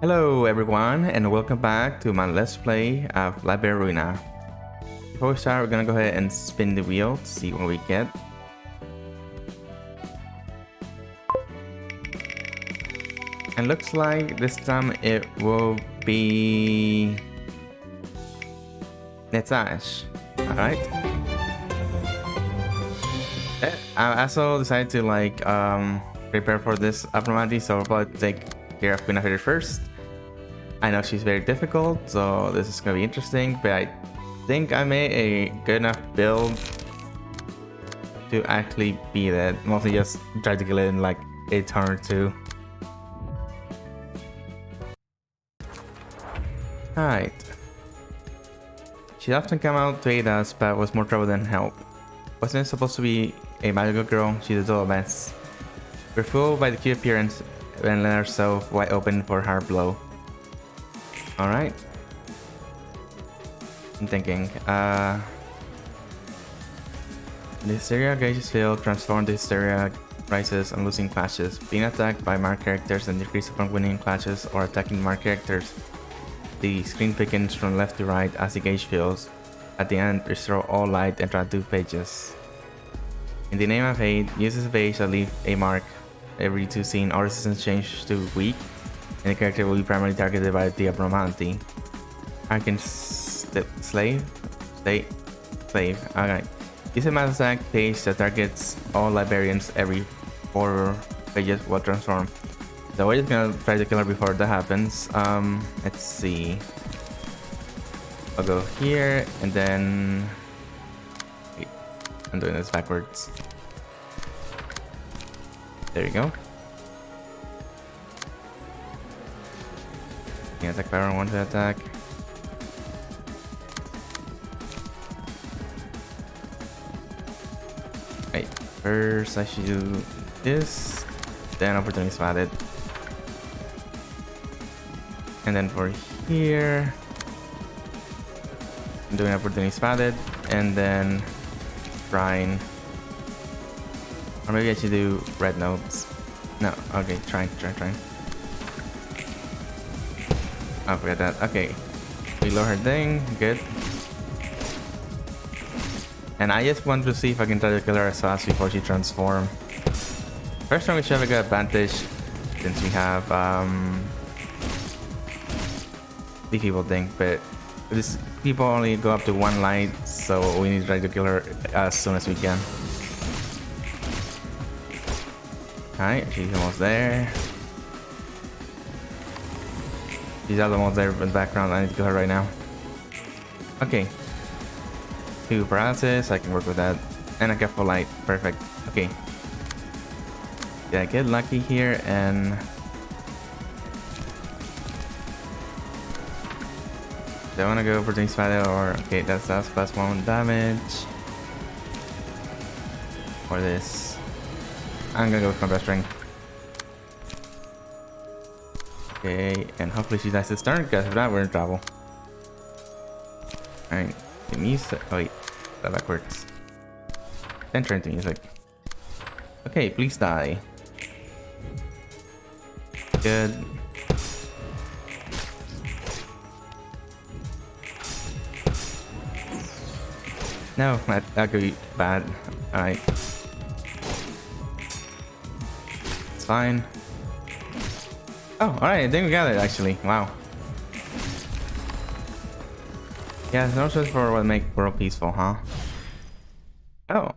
Hello everyone and welcome back to my Let's Play of Ruina. Before we start, we're gonna go ahead and spin the wheel to see what we get. And looks like this time it will be Netzash. Alright. I also decided to prepare for this abnormality, so we'll probably take care of Queen of first. I know she's very difficult, so this is gonna be interesting, but I think I made a good enough build to actually beat it. Mostly just try to kill it in like a turn or two. Alright. She often came out to aid us, but was more trouble than help. Wasn't it supposed to be a magical girl? She's a total mess. We're fooled by the cute appearance and let ourselves wide open for a hard blow. Alright. I'm thinking, the hysteria gauges fail, transform the hysteria rises on losing clashes. Being attacked by marked characters and decrease upon winning clashes or attacking marked characters. The screen pickens from left to right as the gauge fills. At the end, restore all light and draw 2 pages. In the name of aid, uses a page that leave a mark. Every 2 scene, all resistance change to weak, and the character will be primarily targeted by the abnormality. I can slave. Alright. Use a mass attack page that targets all librarians every 4 pages will transform. So we're just gonna try to kill her before that happens. Let's see. I'll go here and then. Wait, I'm doing this backwards. There you go. Yeah, attack power, one to attack. Wait, first I should do this, then opportunity spotted. And then for here, I'm doing opportunity spotted, and then shrine. Or maybe I should do red notes. No, okay, try. Oh, forget that. Okay. Reload her thing. Good. And I just want to see if I can try to kill her as fast before she transforms. First time we should have a good advantage since we have the people thing, but this people only go up to 1 light, so we need to try to kill her as soon as we can. Alright, she's almost there. She's almost there in the background. I need to kill her right now. Okay. 2 paralysis, I can work with that. And a full light. Perfect. Okay. Did I get lucky here? And do I want to go for the spider or okay, that's +1 damage. Or this. I'm gonna go with combat strength. Okay, and hopefully she dies this turn, because if not, we're in trouble. Alright, the music. Oh, wait, that backwards. Then turn to music. Okay, please die. Good. No, that could be bad. Alright. It's fine. Oh, alright, I think we got it actually. Wow. Yeah, no choice for what make world peaceful, huh? Oh.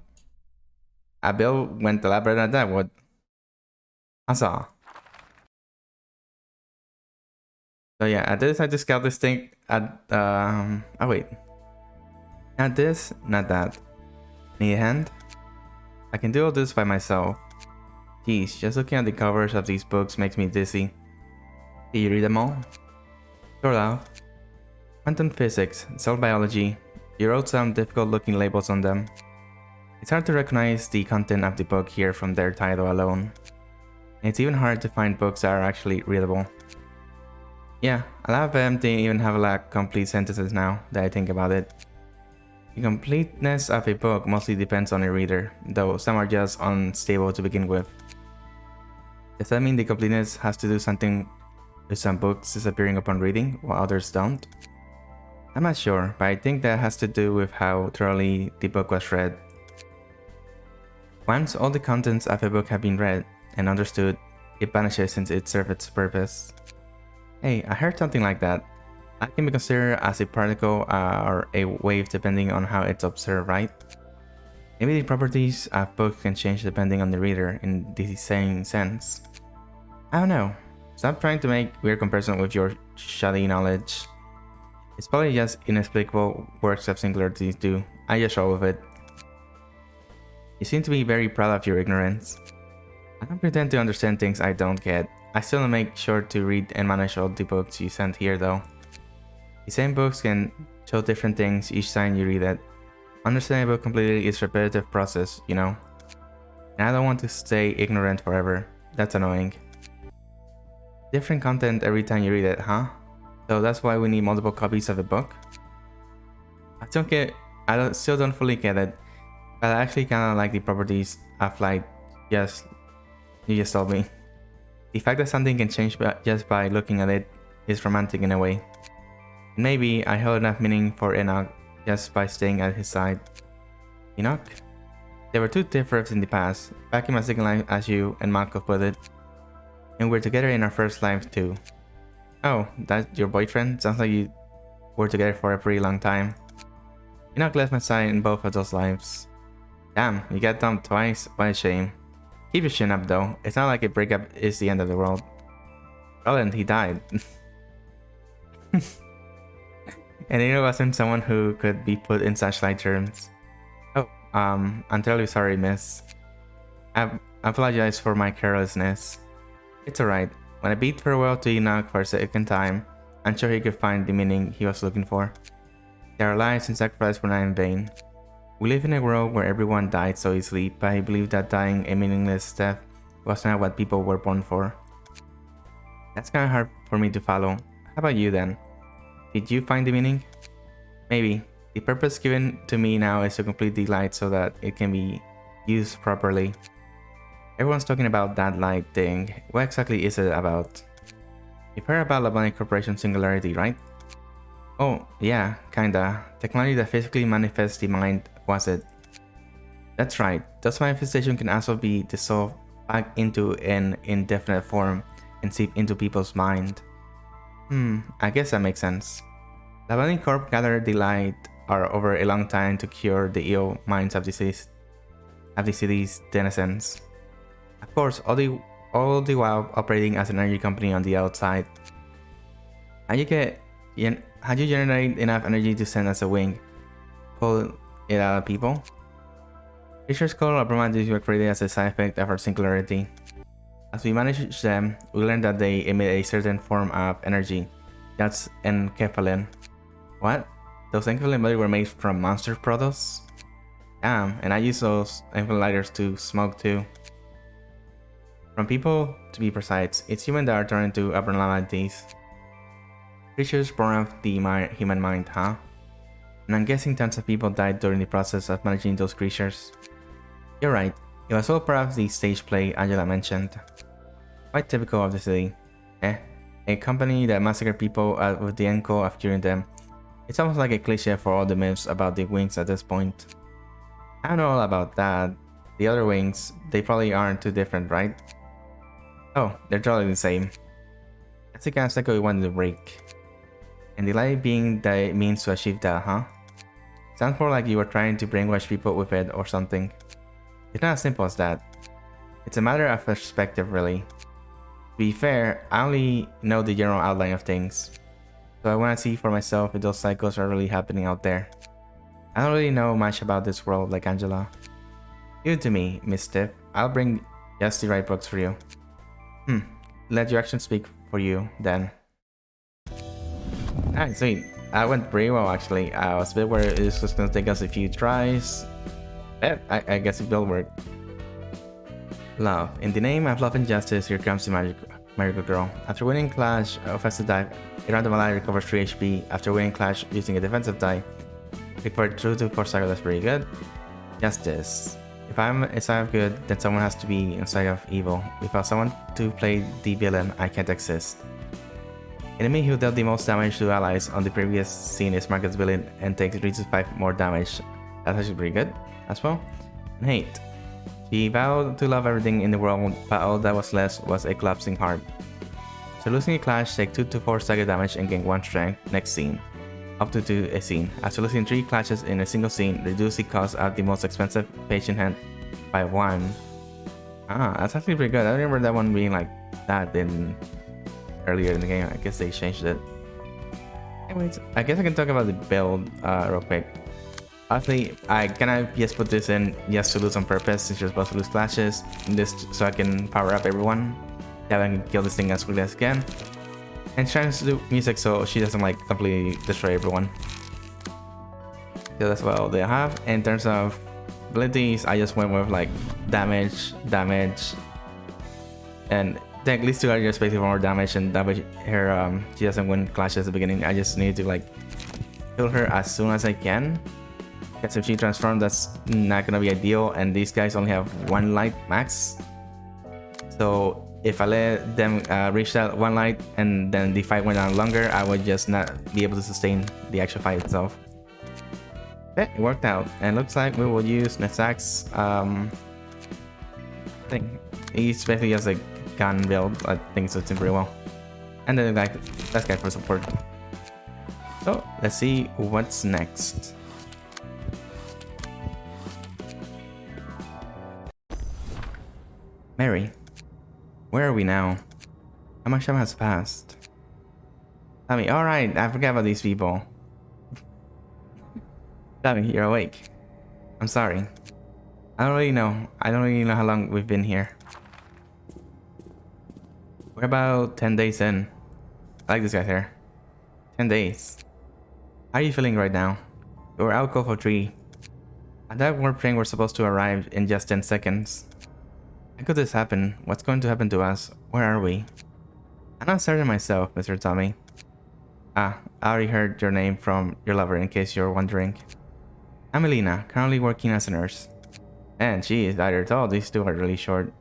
Bill went elaborate on that. What? I saw. So yeah, I decided to scout this thing at oh wait. Not this, not that. Need a hand? I can do all this by myself. Geez, just looking at the covers of these books makes me dizzy. Did you read them all? Sort of. Quantum physics, cell biology. You wrote some difficult looking labels on them. It's hard to recognize the content of the book here from their title alone. And it's even hard to find books that are actually readable. Yeah, a lot of them don't even have like complete sentences now that I think about it. The completeness of a book mostly depends on a reader, though some are just unstable to begin with. Does that mean the completeness has to do something with some books disappearing upon reading, while others don't? I'm not sure, but I think that has to do with how thoroughly the book was read. Once all the contents of a book have been read and understood, it vanishes since it served its purpose. Hey, I heard something like that. That can be considered as a particle or a wave depending on how it's observed, right? Maybe the properties of books can change depending on the reader in the same sense. I don't know. Stop trying to make weird comparison with your shoddy knowledge. It's probably just inexplicable works of singularities do. I just roll with it. You seem to be very proud of your ignorance. I don't pretend to understand things I don't get. I still make sure to read and manage all the books you send here though. The same books can show different things each time you read it. Understanding a book completely is a repetitive process, you know? And I don't want to stay ignorant forever. That's annoying. Different content every time you read it, huh? So that's why we need multiple copies of a book? I still don't fully get it, but I actually kinda like the properties of like you just told me. The fact that something can change just by looking at it is romantic in a way. Maybe I held enough meaning for Enoch just by staying at his side. Enoch? There were two Tifrefs in the past, back in my second life as you and Malkov put it. And we're together in our first life too. Oh, that's your boyfriend? Sounds like you were together for a pretty long time. Enoch left my side in both of those lives. Damn, you got dumped twice? What a shame. Keep your chin up though, it's not like a breakup is the end of the world. Roland, he died. And it wasn't someone who could be put in such light terms. Oh, I'm terribly sorry, miss. I apologize for my carelessness. It's alright. When I bid farewell to Enoch for a second time, I'm sure he could find the meaning he was looking for. Their lives and sacrifice were not in vain. We live in a world where everyone died so easily, but I believe that dying a meaningless death was not what people were born for. That's kinda hard for me to follow. How about you then? Did you find the meaning? Maybe. The purpose given to me now is to complete the light so that it can be used properly. Everyone's talking about that light thing. What exactly is it about? You've heard about Labonic Corporation Singularity, right? Oh, yeah, kinda. Technology that physically manifests the mind, was it? That's right. Those manifestations can also be dissolved back into an indefinite form and seep into people's mind. I guess that makes sense. Labonic Corp gathered the light over a long time to cure the ill minds of the city's denizens. Of course, all the while operating as an energy company on the outside. How'd you generate enough energy to send us a wing? Pull it out of people? Creatures called Abramatis were created as a side effect of our singularity. As we managed them, we learned that they emit a certain form of energy. That's encephalin. What? Those encephalin bodies were made from monster products? Damn, and I use those encephaliters to smoke too. From people, to be precise, it's humans that are turned into abnormalities. Creatures born of the human mind, huh? And I'm guessing tons of people died during the process of managing those creatures. You're right, it was all part of the stage play Angela mentioned. Quite typical of the city. A company that massacred people with the end goal of curing them. It's almost like a cliche for all the myths about the wings at this point. I don't know all about that. The other wings, they probably aren't too different, right? Oh, they're totally the same. That's the kind of cycle we wanted to break. And the light being the means to achieve that, huh? Sounds more like you were trying to brainwash people with it or something. It's not as simple as that. It's a matter of perspective, really. To be fair, I only know the general outline of things, so I want to see for myself if those cycles are really happening out there. I don't really know much about this world like Angela. Give it to me, Miss Stiff. I'll bring just the right books for you. Let your actions speak for you, then. Alright, sweet. That went pretty well, actually. I was a bit worried this was going to take us a few tries. I guess it will work. Love. In the name of love and justice, here comes the magical girl. After winning Clash, offensive dive, a random ally recovers 3 HP. After winning Clash using a defensive die, pick for true to 4 cycle, that's pretty good. Justice. If I'm a side of good, then someone has to be inside of evil. Without someone to play the villain, I can't exist. Enemy who dealt the most damage to allies on the previous scene is marked as villain and takes 3 to 5 more damage. That's actually pretty good as well. And hate. She vowed to love everything in the world, but all that was left was a collapsing heart. So losing a clash, take 2 to 4 stagger damage and gain 1 strength next scene. Up to a scene. After losing 3 clashes in a single scene, reduce the cost of the most expensive patient hand by 1. Ah, that's actually pretty good. I remember that one being like that earlier in the game. I guess they changed it. Anyways, I guess I can talk about the build real quick. Honestly, I kinda just put this in just to lose on purpose, since you're supposed to lose clashes. This so I can power up everyone. That I can kill this thing as quickly as I can. And trying to do music so she doesn't like completely destroy everyone. So that's what they have. In terms of abilities, I just went with like damage, and at least 2 are just basically more damage, and that way her she doesn't win clashes at the beginning. I just need to like kill her as soon as I can. Because if she transforms, that's not gonna be ideal, and these guys only have 1 light max. So if I let them reach that 1 light and then the fight went on longer, I would just not be able to sustain the actual fight itself. Okay, it worked out, and looks like we will use Nesax's thing. He's basically just a gun build. I think so, it's pretty well. And then like that guy for support. So let's see what's next. Mary, where are we now? How much time has passed? Tell me, alright, I forgot about these people. Tell me, you're awake. I'm sorry. I don't really know how long we've been here. We're about 10 days in. I like this guy's hair. 10 days. How are you feeling right now? We're out cold for 3. At that warp train we're supposed to arrive in just 10 seconds. How could this happen? What's going to happen to us? Where are we? I'm not certain myself, Mr. Tommy. Ah, I already heard your name from your lover in case you're wondering. I'm Elena, currently working as a nurse. And she is either tall, these two are really short.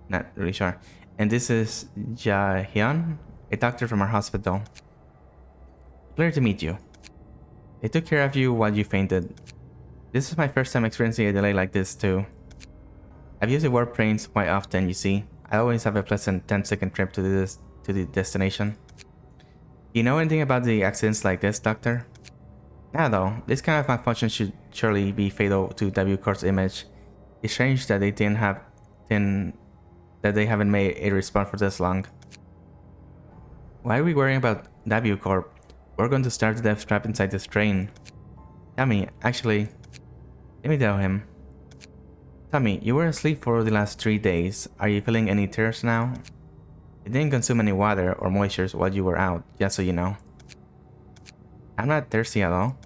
Not really short. And this is Jahyun, a doctor from our hospital. Pleasure to meet you. They took care of you while you fainted. This is my first time experiencing a delay like this too. I've used the warp trains quite often, you see. I always have a pleasant 10-second trip to the destination. Do you know anything about the accidents like this, Doctor? Nah though, this kind of malfunction should surely be fatal to W Corp's image. It's strange that they haven't made a response for this long. Why are we worrying about W Corp? We're going to start the death trap inside this train. Tommy, actually, let me tell him. Tommy, you were asleep for the last 3 days. Are you feeling any thirst now? You didn't consume any water or moisture while you were out, just so you know. I'm not thirsty at all.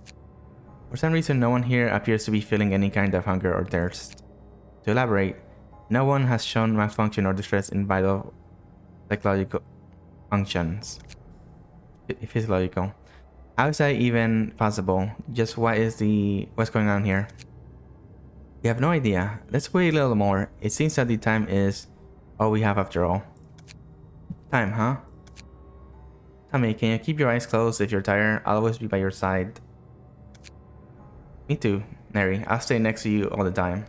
For some reason, no one here appears to be feeling any kind of hunger or thirst. To elaborate, no one has shown malfunction or distress in vital psychological functions. Physiological. How is that even possible? Just what's going on here? We have no idea. Let's wait a little more. It seems that the time is all we have after all. Time, huh? Tommy, can you keep your eyes closed if you're tired? I'll always be by your side. Me too, Mary. I'll stay next to you all the time.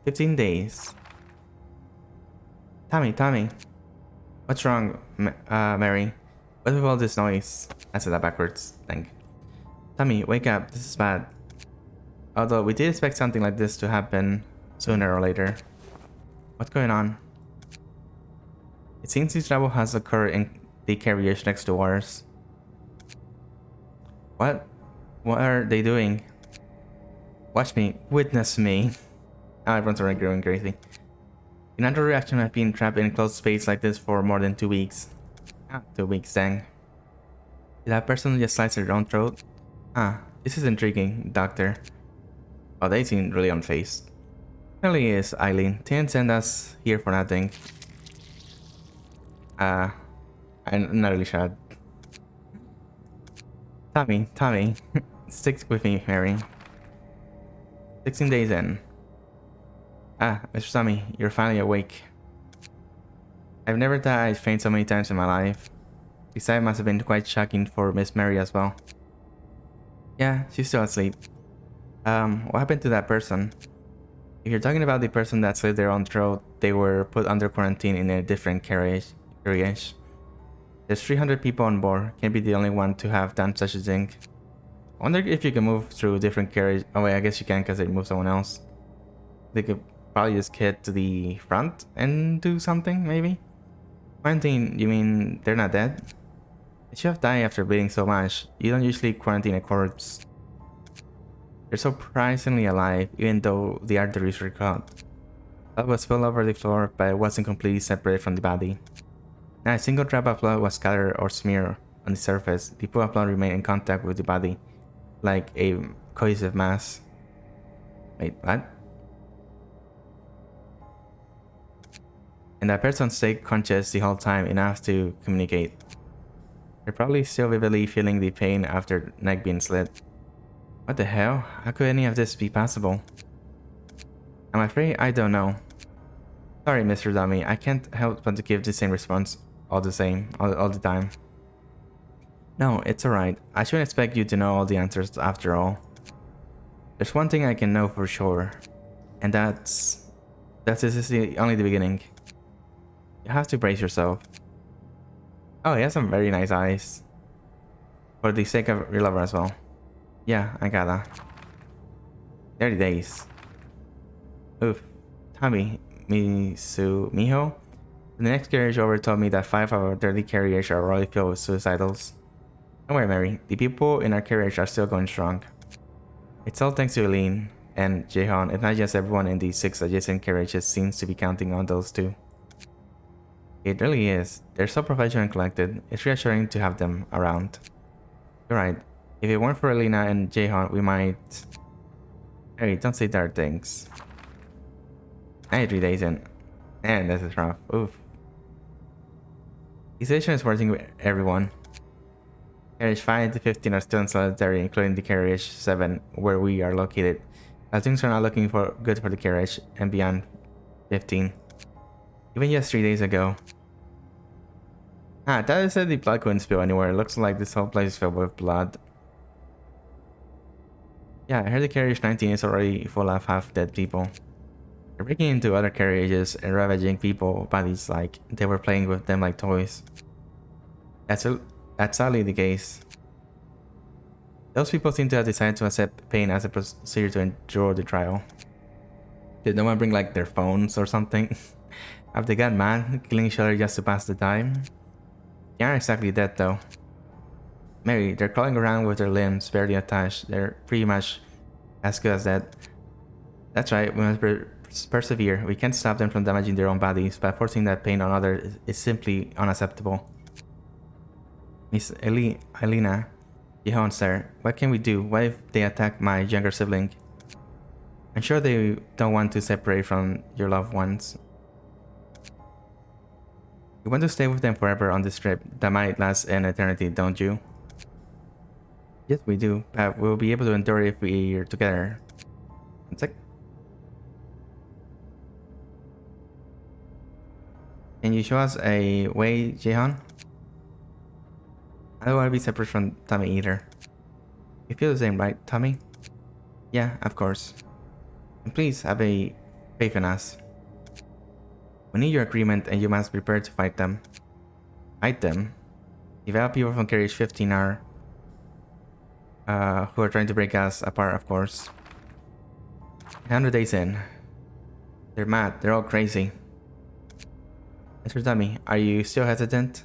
15 days. Tommy. What's wrong, Mary? What's with all this noise? I said that backwards. Thank. Tommy, wake up. This is bad. Although we did expect something like this to happen sooner or later. What's going on? It seems this trouble has occurred in the carriage next to ours. What? What are they doing? Watch me. Witness me. Now everyone's already going crazy. The natural reaction of being trapped in a closed space like this for more than 2 weeks. 2 weeks, dang. Did that person just slice their own throat? Ah, this is intriguing, Doctor. Oh, they seem really unfazed. Really is, Eileen. They didn't send us here for nothing. I'm not really sure. Tommy. Stick with me, Mary. 16 days in. Ah, Mr. Tommy, you're finally awake. I've never died faint so many times in my life. Besides, it must have been quite shocking for Miss Mary as well. Yeah, she's still asleep. What happened to that person? If you're talking about the person that slit their own throat, they were put under quarantine in a different carriage. There's 300 people on board. Can't be the only one to have done such a thing. I wonder if you can move through different carriage. Oh wait, I guess you can because they move someone else. They could probably just get to the front and do something, maybe? Quarantine, you mean they're not dead? They should have died after bleeding so much. You don't usually quarantine a corpse. They're surprisingly alive, even though the arteries were cut. Blood was spilled over the floor, but it wasn't completely separated from the body. Not a single drop of blood was scattered or smeared on the surface. The pool of blood remained in contact with the body, like a cohesive mass. Wait, what? And that person stayed conscious the whole time, enough to communicate. They're probably still vividly feeling the pain after neck being slit. What the hell? How could any of this be possible? I'm afraid I don't know. Sorry, Mr. Dummy, I can't help but to give the same response all the time. No, it's alright. I shouldn't expect you to know all the answers after all. There's one thing I can know for sure, and that's this is only the beginning. You have to brace yourself. Oh, he has some very nice eyes. For the sake of your lover as well. Yeah, I gotta. 30 days. Oof. Tommy, Miho? The next carriage over told me that 5 of our 30 carriers are already filled with suicidals. Don't worry, Mary. The people in our carriage are still going strong. It's all thanks to Eileen and Jaehoon. It's not just everyone in the 6 adjacent carriages seems to be counting on those two. It really is. They're so professional and collected. It's reassuring to have them around. You're right. If it weren't for Elena and Jaehoon, we might... Hey, don't say dark things. 93 days in. Man, this is rough. Oof. The situation is working with everyone. Carriage 5 to 15 are still in solitary, including the carriage 7, where we are located. As things are not looking good for the carriage, and beyond 15. Even just 3 days ago. Ah, that said the blood couldn't spill anywhere. It looks like this whole place is filled with blood. Yeah, I heard the carriage 19 is already full of half-dead people. They're breaking into other carriages and ravaging people bodies like they were playing with them like toys. That's sadly the case. Those people seem to have decided to accept pain as a procedure to endure the trial. Did no one bring like their phones or something? Have they got mad, killing each other just to pass the time? They aren't exactly dead though. Mary, they're crawling around with their limbs barely attached. They're pretty much as good as dead. That's right, we must persevere. We can't stop them from damaging their own bodies, but forcing that pain on others is simply unacceptable. Miss Elena, Jaehoon, sir, what can we do? What if they attack my younger sibling? I'm sure they don't want to separate from your loved ones. You want to stay with them forever on this trip that might last an eternity, don't you? Yes, we do, but we'll be able to endure if we're together. One sec. Can you show us a way, Jaehoon? I don't want to be separate from Tommy either. You feel the same, right, Tommy? Yeah, of course. And please have a faith in us. We need your agreement and you must be prepared to fight them. Fight them? The valid people from Carriage 15 are... who are trying to break us apart, of course. 100 days in. They're mad. They're all crazy. Mr. Tommy, are you still hesitant?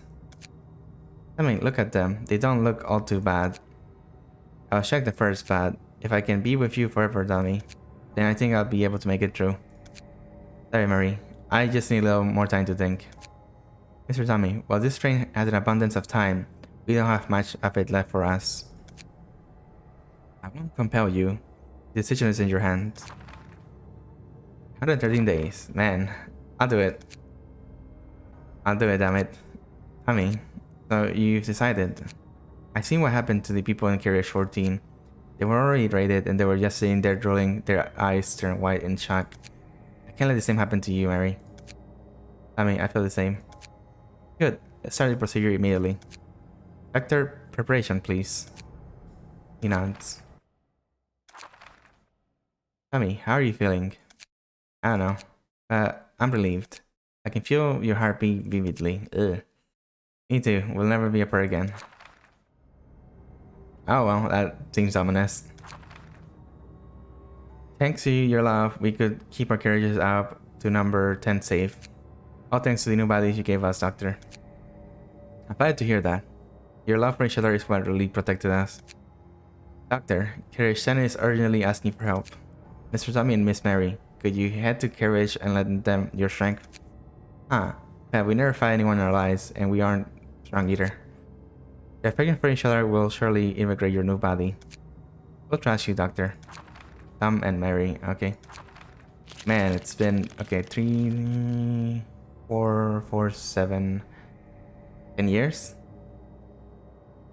I mean, look at them. They don't look all too bad. I was shocked at first, but if I can be with you forever, Tommy, then I think I'll be able to make it through. Sorry, Marie. I just need a little more time to think. Mr. Tommy, while this train has an abundance of time, we don't have much of it left for us. I won't compel you. The decision is in your hands. 113 days. Man, I'll do it. I'll do it, damn it. Tommy, so you've decided. I've seen what happened to the people in Carriage 14. They were already raided and they were just sitting there drooling, their eyes turned white in shock. I can't let the same happen to you, Mary. Tommy, I feel the same. Good. Let's start the procedure immediately. Doctor, preparation, please. He nods. Tommy, how are you feeling? I don't know. I'm relieved. I can feel your heartbeat vividly. Ugh. Me too. We'll never be apart again. Oh well, that seems ominous. Thanks to your love, we could keep our carriages up to number 10 safe. All thanks to the new bodies you gave us, Doctor. I'm glad to hear that. Your love for each other is what really protected us. Doctor, Carriage 10 is urgently asking for help. Mr. Tommy and Miss Mary, could you head to Carriage and lend them your strength? Huh. Yeah, we never fight anyone in our lives, and we aren't strong either. Your affection for each other will surely integrate your new body. We'll trust you, Doctor. Tom and Mary, okay. Man, it's been, okay, 3, 4, 4, 7, 10 years?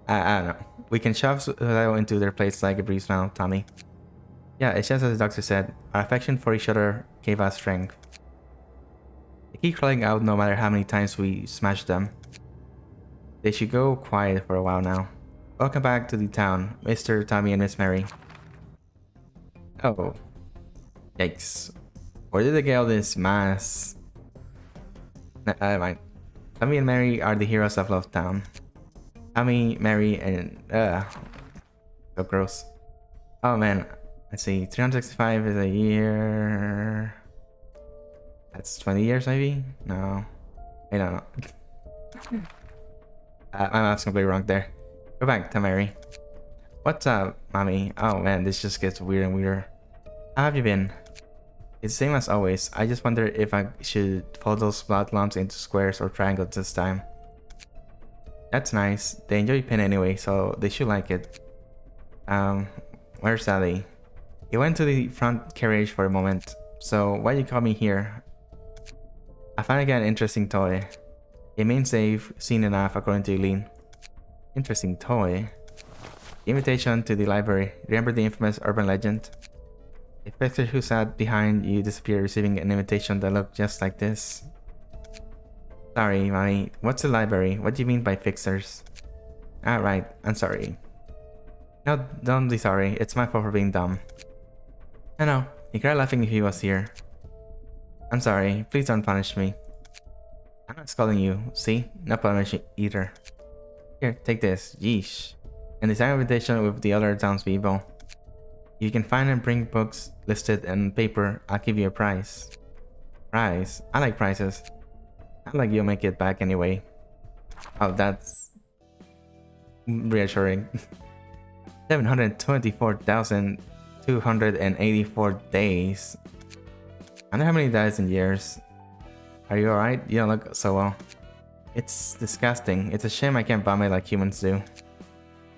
I don't know. We can shove Lyle into their place like a breeze now, Tommy. Yeah, it's just as the doctor said, our affection for each other gave us strength. They keep crawling out no matter how many times we smash them. They should go quiet for a while now. Welcome back to the town, Mr. Tommy and Miss Mary. Oh. Yikes. Where did they get all this mass? Never mind. Tommy and Mary are the heroes of Love Town. Tommy, Mary, and... so gross. Oh man. Let's see. 365 is a year... That's 20 years maybe? No. I don't know. My math's completely wrong there. Go back to Mary. What's up, mommy? Oh man, this just gets weirder and weirder. How have you been? It's the same as always. I just wonder if I should fold those blood lumps into squares or triangles this time. That's nice. They enjoy pen anyway, so they should like it. Where's Sally? He went to the front carriage for a moment. So why you call me here? I finally got an interesting toy. It means they've seen enough, according to Eileen. Interesting toy? Invitation to the library. Remember the infamous urban legend? A fixer who sat behind you disappeared, receiving an invitation that looked just like this. Sorry, mommy. What's the library? What do you mean by fixers? Ah, right. I'm sorry. No, don't be sorry. It's my fault for being dumb. I know. He'd cry laughing if he was here. I'm sorry. Please don't punish me. I'm not scolding you. See? No punishment either. Here, take this. Yeesh. And the sign invitation with the other townspeople. You can find and bring books listed on paper. I'll give you a prize. Prize? I like prizes. Not like you'll make it back anyway. Oh, that's reassuring. 724,284 days. I wonder how many days in years. Are you alright? You don't look so well. It's disgusting. It's a shame I can't vomit like humans do.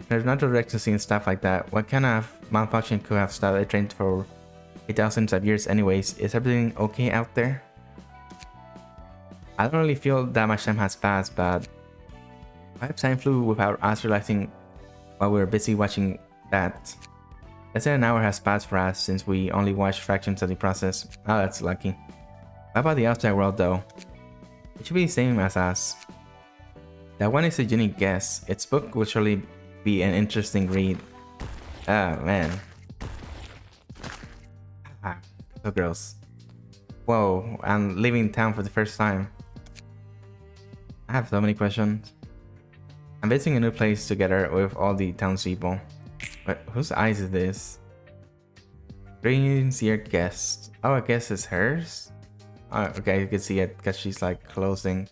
If there's no direct to seeing stuff like that, what kind of malfunction could have stopped a train for thousands of years anyways? Is everything okay out there? I don't really feel that much time has passed, but why have time flew without us realizing while we were busy watching that? Let's say an hour has passed for us since we only watched fractions of the process. Oh, that's lucky. How about the outside world though? It should be the same as us. That one is a unique guess. Its book will surely be an interesting read. Oh man. Ah, so gross. Whoa, I'm leaving town for the first time. I have so many questions. I'm visiting a new place together with all the townspeople. But whose eyes is this? Greetings, dear guest. Oh, I guess it's hers? Oh, okay, you can see it because she's like closing.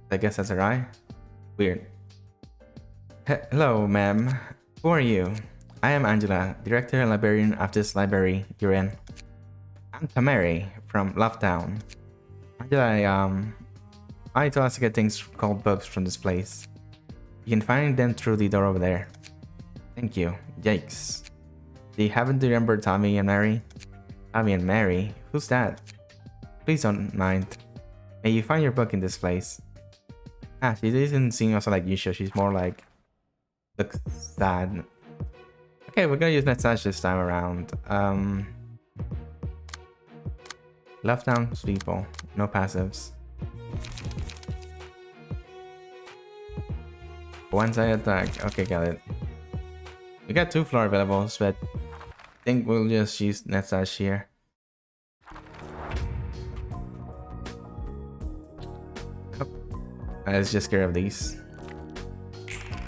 I guess that's her eye? Weird. Hello, ma'am. Who are you? I am Angela, director and librarian of this library you're in. I'm Tamari from Lovetown. Angela, I told us to get things called books from this place. You can find them through the door over there. Thank you. Yikes. Do you happen to remember Tommy and Mary? Tommy and Mary? Who's that? Please don't mind. May you find your book in this place. Ah, she doesn't seem also like usual. She's more like... looks sad. Okay, we're gonna use Message this time around. Left down people. No passives. One side attack. Okay, got it. We got 2 floor available, but I think we'll just use Net Sash here. Oh. Let's just get rid of these.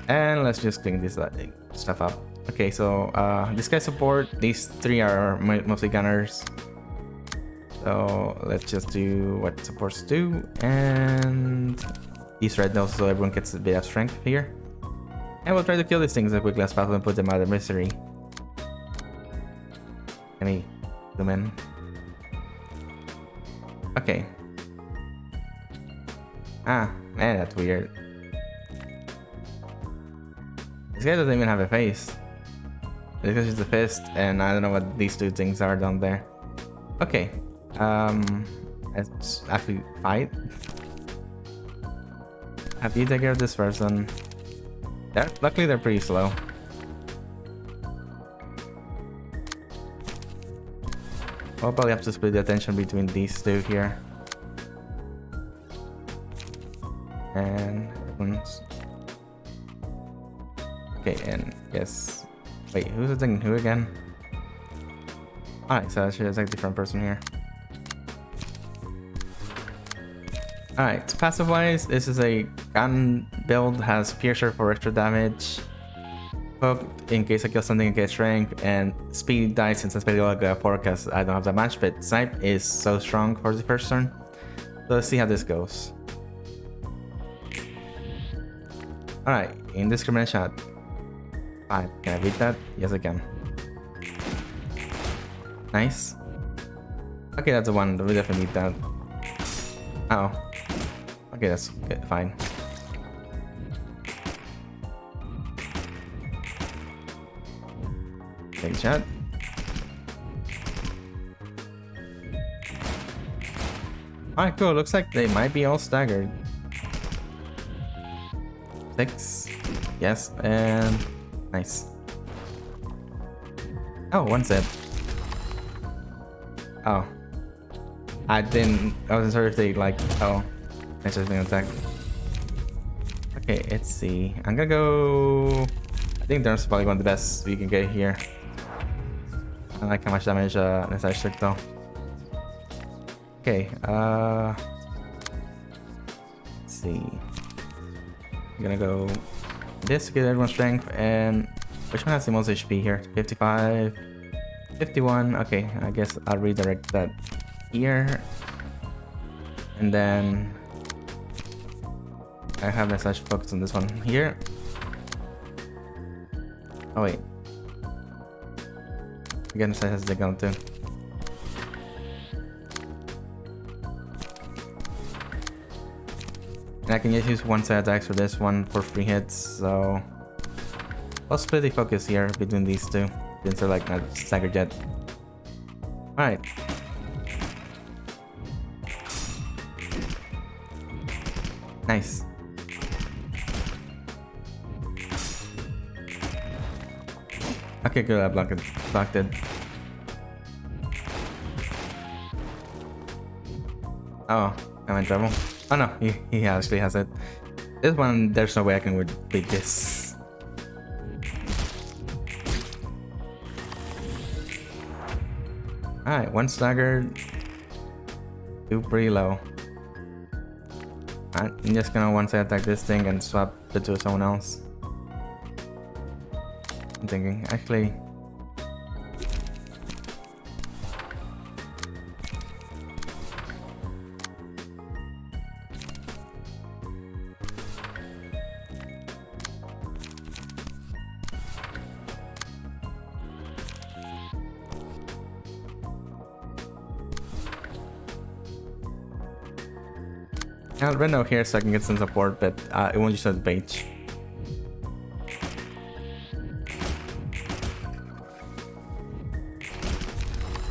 And let's just clean this stuff up. Okay, so this guy support. These 3 are mostly gunners. So let's just do what supports do. And these red nodes so everyone gets a bit of strength here. And we'll try to kill these things as quickly as possible and put them out of misery. Let me zoom in. Okay. Ah, man, that's weird. This guy doesn't even have a face. This is just a fist, and I don't know what these 2 things are down there. Okay. Let's actually fight. Have you take care of this person? Luckily they're pretty slow. We'll probably have to split the attention between these 2 here. And everyone's... Okay, and yes. Wait, who's attacking who again? Alright, so I should attack a different person here. Alright, passive wise, this is a gun build, has Piercer for extra damage, Hook in case I kill something and get strength, and speed dies since I spent all I got 4 because I don't have that much, but Snipe is so strong for the first turn. So let's see how this goes. Alright, indiscriminate shot. 5. Can I beat that? Yes, I can. Nice. Okay, that's a 1. We definitely need that. Oh. Okay, that's good. Fine. Take a shot. Alright, cool. Looks like they might be all staggered. 6. Yes, and... Nice. Oh, 1 set. Oh. I wasn't sure if they like... Oh. It's just an attack. Okay, let's see. I'm gonna go... I think Derm's probably one of the best we can get here. I like how much damage this ice took though. Okay, let's see. I'm gonna go this to get everyone's strength, and which one has the most HP here? 55, 51. Okay, I guess I'll redirect that here, and then I have such focus on this one here. Oh wait, again, this has the gun too. And I can just use 1 set attacks for this one for 3 hits, so I'll split the focus here between these 2 since they're like not staggered yet. Alright. Nice. Okay, good, I blocked it. Oh, I'm in trouble. Oh no, he actually has it. This one, there's no way I can beat this. Alright, 1 staggered. 2 pretty low. I'm just gonna one-side attack this thing and swap it to someone else. I'm thinking, actually... I'll run out here so I can get some support, but it won't use as bait.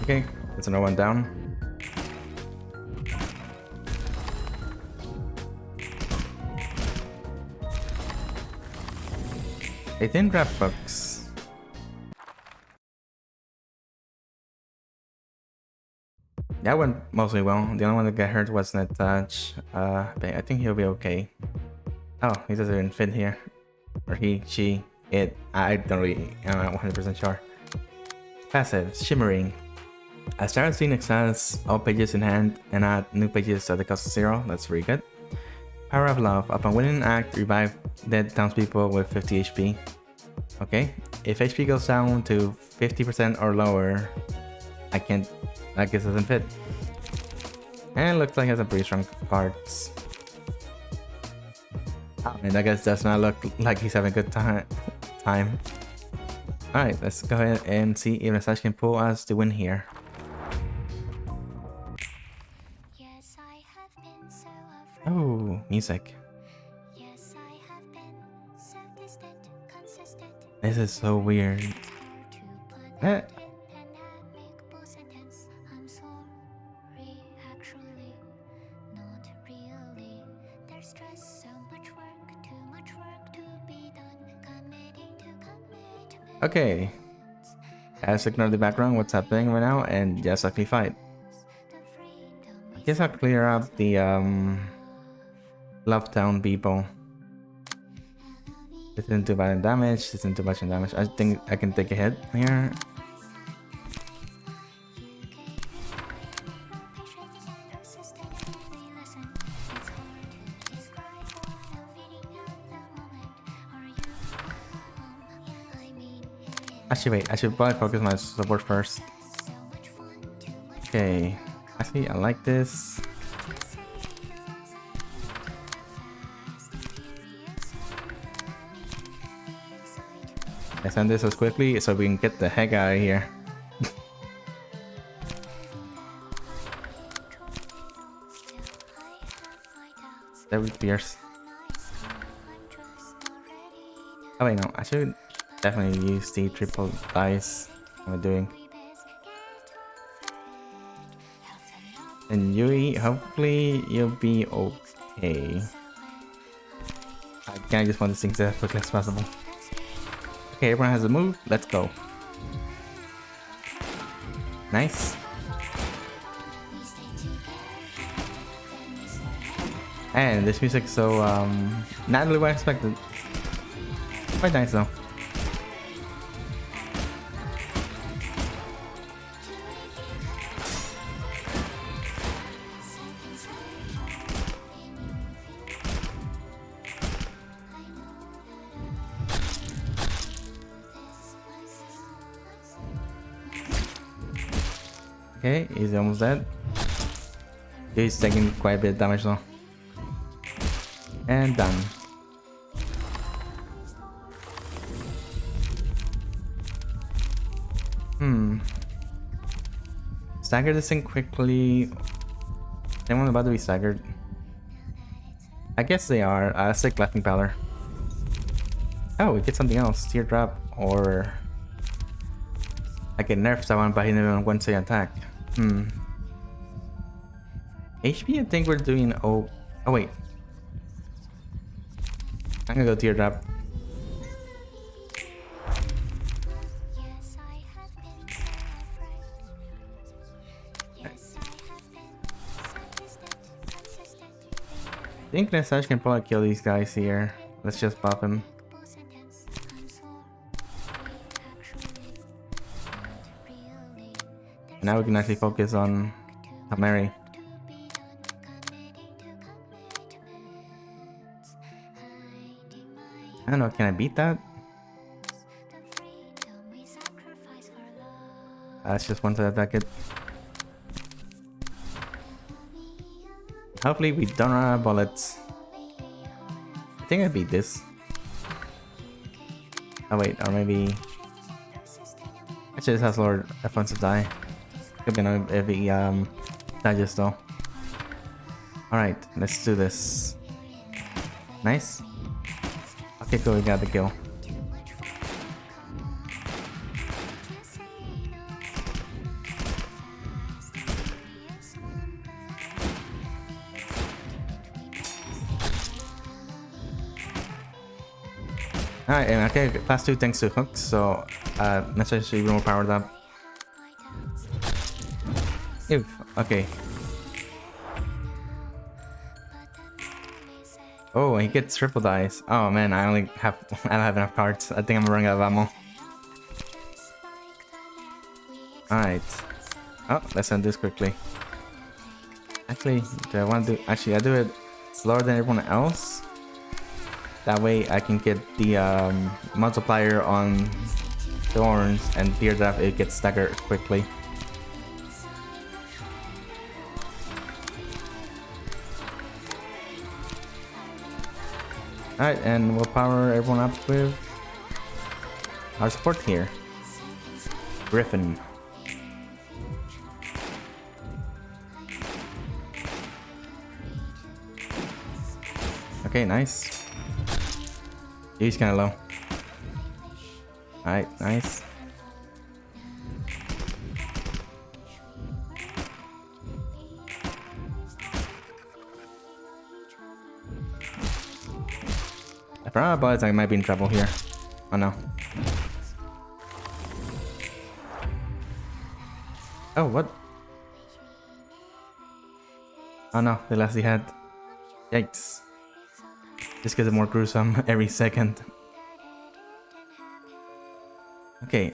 Okay, that's another one down. They didn't grab books. That went mostly well. The only one that got hurt wasn't a touch. But I think he'll be okay. Oh, he doesn't even fit here. Or he, she, it. I don't really, I'm not 100% sure. Passive, shimmering. I started seeing success, all pages in hand, and add new pages at the cost of 0. That's very good. Power of Love. Upon winning an act, revive dead townspeople with 50 HP. Okay. If HP goes down to 50% or lower, I can't. I guess it doesn't fit. And it looks like it has some pretty strong cards. And I guess does not look like he's having a good time. Alright, let's go ahead and see if Nasash can pull us to win here. Oh, music. This is so weird. Eh. Okay. Let's ignore the background, what's happening right now, and just let me fight. I guess I'll clear up the Love Town people. This isn't too bad in damage, this isn't too much in damage. I think I can take a hit here. Actually, wait, I should probably focus my support first. Okay, actually, I like this. Let's end this as quickly so we can get the heck out of here. That would pierce. Oh wait, no, I should definitely use the triple dice I'm doing. And Yui, hopefully you'll be okay. I kinda just want this thing to as quickly as possible. Okay, everyone has a move. Let's go. Nice. And this music so not really what I expected. Quite nice though. Okay, he's almost dead. He's taking quite a bit of damage though. And done. Stagger this thing quickly. Anyone about to be staggered? I guess they are. Sick Laughing Powder. Oh, we get something else. Teardrop or... I can nerf someone by hitting them on one say attack. HP, I think we're doing... Oh wait. I'm gonna go Teardrop. I think Nasash can probably kill these guys here. Let's just pop him. Now we can actually focus on Mary. I don't know, can I beat that? That's just one to attack it. Hopefully we don't run out of bullets. I think I beat this. Oh wait, or maybe... Actually this has lower offensive die. Could be annoying if he dodges though. Alright, let's do this. Nice. Okay, cool, we got the kill. Alright, and okay, fast 2 thanks to hooks, so necessarily even more powered up. Ew, okay. Oh, he gets triple dice. Oh man, I don't have enough cards. I think I'm running out of ammo. Alright. Oh, let's end this quickly. Actually, do I want to do... Actually, I do it slower than everyone else. That way I can get the multiplier on thorns and fear that it gets staggered quickly. Alright, and we'll power everyone up with our support here. Griffin. Okay, nice. He's kinda low. Alright, nice. I probably I might be in trouble here. Oh no. Oh, what? Oh no, they lost the head. Yikes. This gets more gruesome every second. Okay,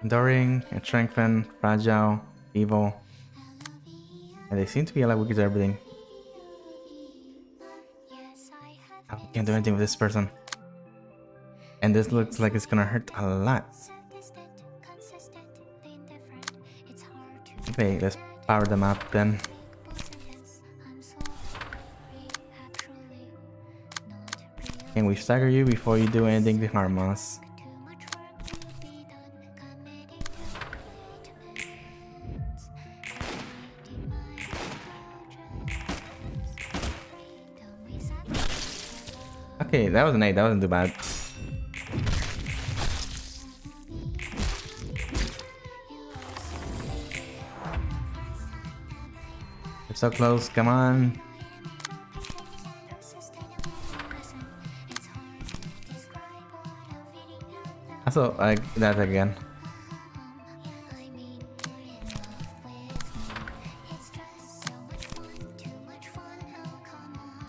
enduring, and strengthen, fragile, evil. And they seem to be a lot weaker to everything. I can't do anything with this person. And this looks like it's gonna hurt a lot. Okay, let's power them up then. Can we stagger you before you do anything to harm us? Okay, that was an 8, that wasn't too bad. We're so close, come on. Also, like that again.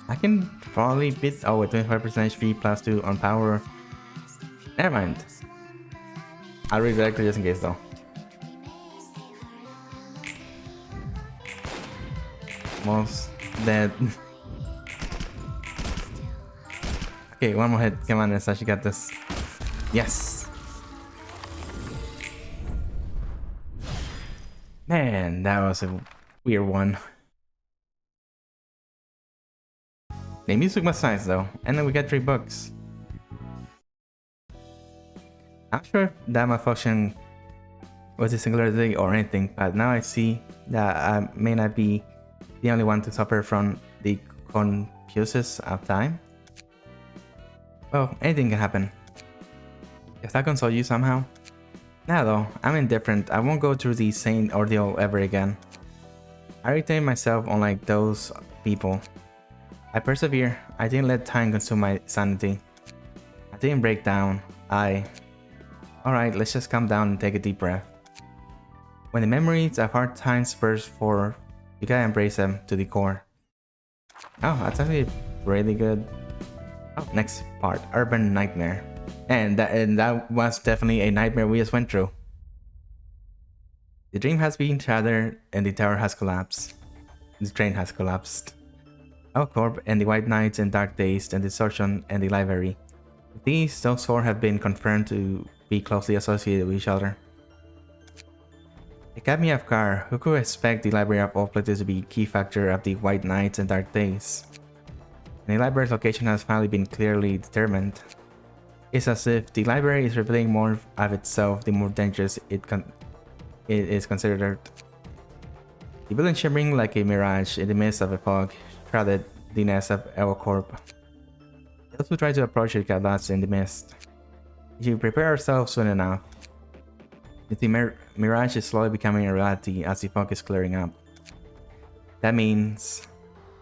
I can probably beat. Oh, with 25% HP plus 2 on power. Never mind. I'll redirect it just in case though. Almost dead. Okay, one more hit. Come on, Nessa, you got this. Yes! Man, that was a weird one. The music was nice though, and then we got 3 books. Not sure if that malfunction was a singularity or anything, but now I see that I may not be the only one to suffer from the confuses of time. Well, anything can happen. Does that console you somehow? Nah though, I'm indifferent. I won't go through the same ordeal ever again. I retain myself unlike those people. I persevere. I didn't let time consume my sanity. I didn't break down. Alright, let's just calm down and take a deep breath. When the memories of hard times burst forth, you gotta embrace them to the core. Oh, that's actually really good. Oh, next part, Urban Nightmare. And that was definitely a nightmare we just went through. The dream has been shattered and the tower has collapsed. The train has collapsed. Alcorp and the White Knights and Dark Days and Distortion and the Library. These, those four have been confirmed to be closely associated with each other. It caught me off guard. Who could expect the Library of all places to be a key factor of the White Knights and Dark Days? And the library's location has finally been clearly determined. It's as if the library is revealing more of itself the more dangerous it is considered. The building shimmering like a mirage in the midst of a fog shrouded the nest of Elcorp. Those who try to approach it got lost in the mist. If you prepare ourselves soon enough, the mirage is slowly becoming a reality as the fog is clearing up. That means,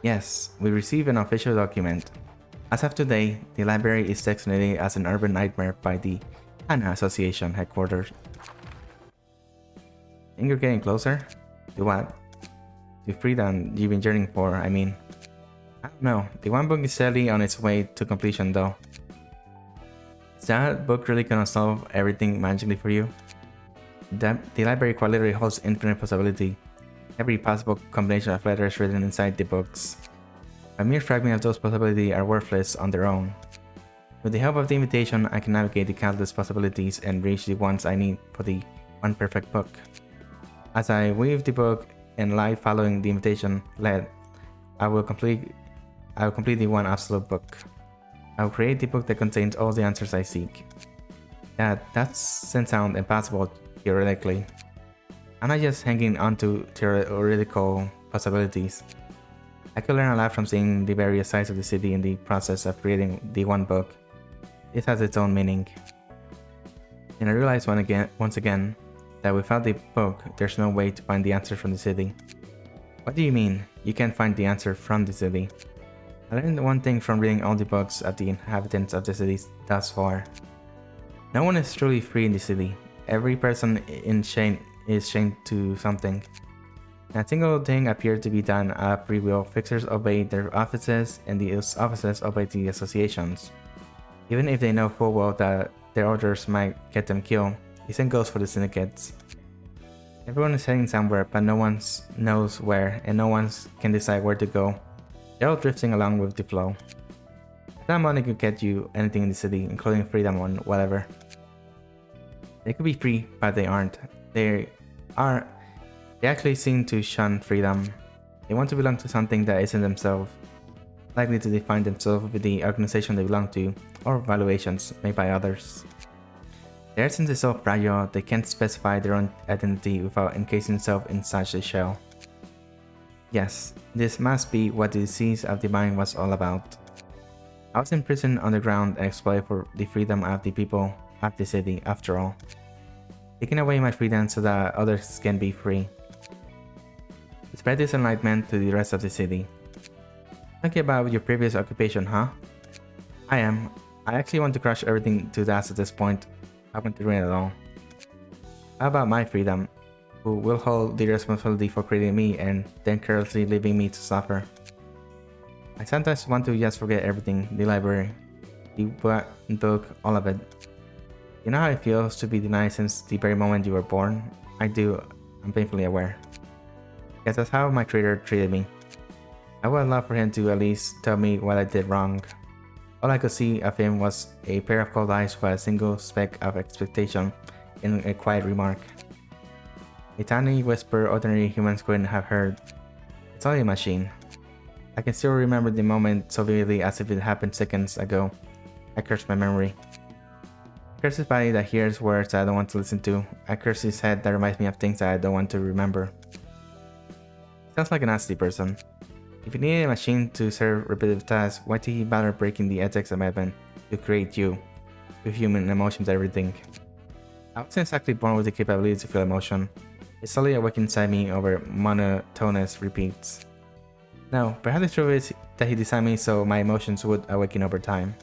yes, we receive an official document. As of today, the library is designated as an urban nightmare by the HANA Association headquarters. Think you're getting closer? To what? To freedom you've been yearning for, I mean. I don't know. The one book is sadly on its way to completion though. Is that book really gonna solve everything magically for you? The library quite literally holds infinite possibility. Every possible combination of letters written inside the books. A mere fragment of those possibilities are worthless on their own. With the help of the invitation, I can navigate the countless possibilities and reach the ones I need for the one perfect book. As I weave the book and lie following the invitation led, I will complete the one absolute book. I will create the book that contains all the answers I seek. That doesn't sound impossible theoretically. I'm not just hanging on to theoretical possibilities. I could learn a lot from seeing the various sides of the city in the process of creating the one book. It has its own meaning. And I realized once again that without the book, there's no way to find the answer from the city. What do you mean, you can't find the answer from the city? I learned one thing from reading all the books of the inhabitants of the cities thus far. No one is truly free in the city. Every person is chained to something. A single thing appeared to be done out of free will. Fixers obey their offices, and the offices obey the associations. Even if they know full well that their orders might get them killed, the same goes for the syndicates. Everyone is heading somewhere, but no one knows where, and no one can decide where to go. They're all drifting along with the flow. That money could get you anything in the city, including freedom or whatever. They could be free, but they aren't. They actually seem to shun freedom. They want to belong to something that isn't themselves, likely to define themselves with the organization they belong to, or valuations made by others. Their essence is so fragile, they can't specify their own identity without encasing themselves in such a shell. Yes, this must be what the disease of the mind was all about. I was imprisoned underground and exploited for the freedom of the people of the city, after all. Taking away my freedom so that others can be free. Spread this enlightenment to the rest of the city. Thinking about your previous occupation, huh? I am. I actually want to crush everything to dust at this point. I want to ruin it all. How about my freedom? Who will hold the responsibility for creating me and then carelessly leaving me to suffer? I sometimes want to just forget everything, the library, the book, all of it. You know how it feels to be denied since the very moment you were born? I do, I'm painfully aware. Guess that's how my creator treated me. I would love for him to at least tell me what I did wrong. All I could see of him was a pair of cold eyes with a single speck of expectation in a quiet remark. A tiny whisper ordinary humans couldn't have heard. It's only a machine. I can still remember the moment so vividly as if it happened seconds ago. I cursed my memory. I curse his body that hears words I don't want to listen to. I curse his head that reminds me of things that I don't want to remember. Sounds like a nasty person. If he needed a machine to serve repetitive tasks, why did he bother breaking the ethics amendment to create you, with human emotions and everything? I wasn't exactly born with the capability to feel emotion. It slowly awakened inside me over monotonous repeats. No, perhaps the truth is that he designed me so my emotions would awaken over time.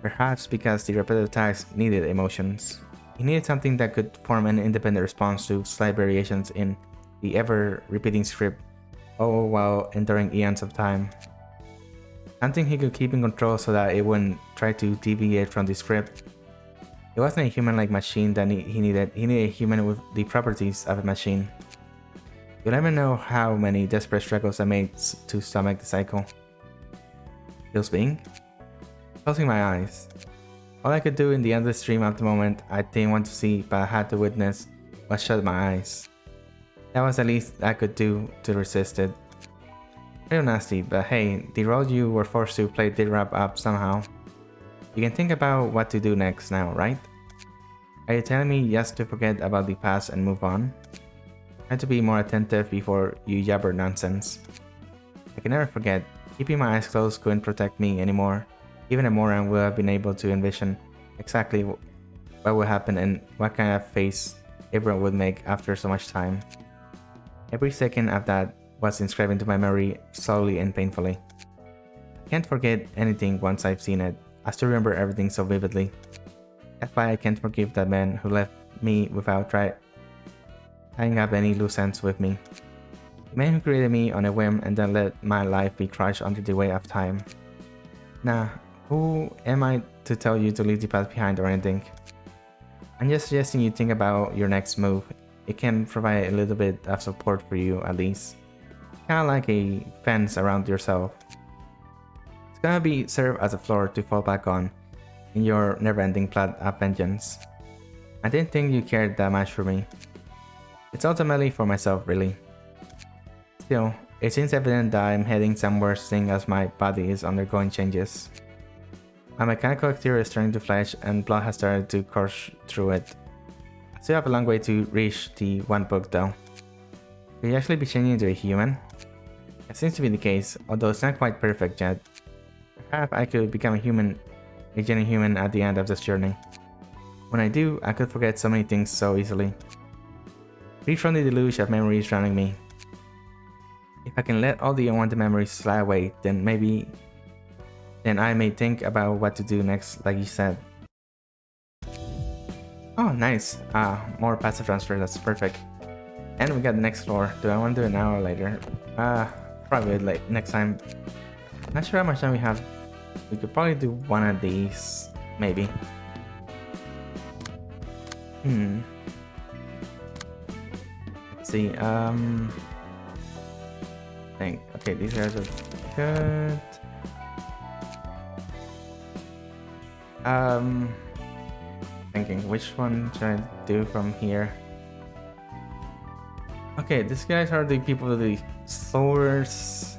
Perhaps because the repetitive tasks needed emotions. He needed something that could form an independent response to slight variations in the ever-repeating script, all while enduring eons of time. Something he could keep in control so that it wouldn't try to deviate from the script. It wasn't a human-like machine that he needed. He needed a human with the properties of a machine. You'll never know how many desperate struggles I made to stomach the cycle. Still speaking? Closing my eyes. All I could do in the endless stream of the moment I didn't want to see but I had to witness was shut my eyes. That was the least I could do to resist it. Real nasty, but hey, the role you were forced to play did wrap up somehow. You can think about what to do next now, right? Are you telling me just to forget about the past and move on? I had to be more attentive before you jabber nonsense. I can never forget. Keeping my eyes closed couldn't protect me anymore. Even a moron would have been able to envision exactly what would happen and what kind of face everyone would make after so much time. Every second of that was inscribed into my memory slowly and painfully. I can't forget anything once I've seen it. I still remember everything so vividly. That's why I can't forgive that man who left me without tying up any loose ends with me. The man who created me on a whim and then let my life be crushed under the weight of time. Nah, who am I to tell you to leave the past behind or anything? I'm just suggesting you think about your next move. It can provide a little bit of support for you at least. Kinda like a fence around yourself. It's gonna be serve as a floor to fall back on in your never-ending plot of vengeance. I didn't think you cared that much for me. It's ultimately for myself, really. Still, it seems evident that I'm heading somewhere seeing as my body is undergoing changes. My mechanical exterior is turning to flesh and blood has started to course through it. I still have a long way to reach the one book though. Will you actually be changing into a human? It seems to be the case, although it's not quite perfect yet. Perhaps I could become a genuine human at the end of this journey. When I do, I could forget so many things so easily. Free from the deluge of memories drowning me. If I can let all the unwanted memories slide away, then I may think about what to do next, like you said. Oh, nice. More passive transfer, that's perfect. And we got the next floor. Do I want to do it now or later? Probably like next time. Not sure how much time we have. We could probably do one of these, maybe. Let's see, okay, these guys are good. Thinking which one should I do from here? Okay, these guys are the people with the swords.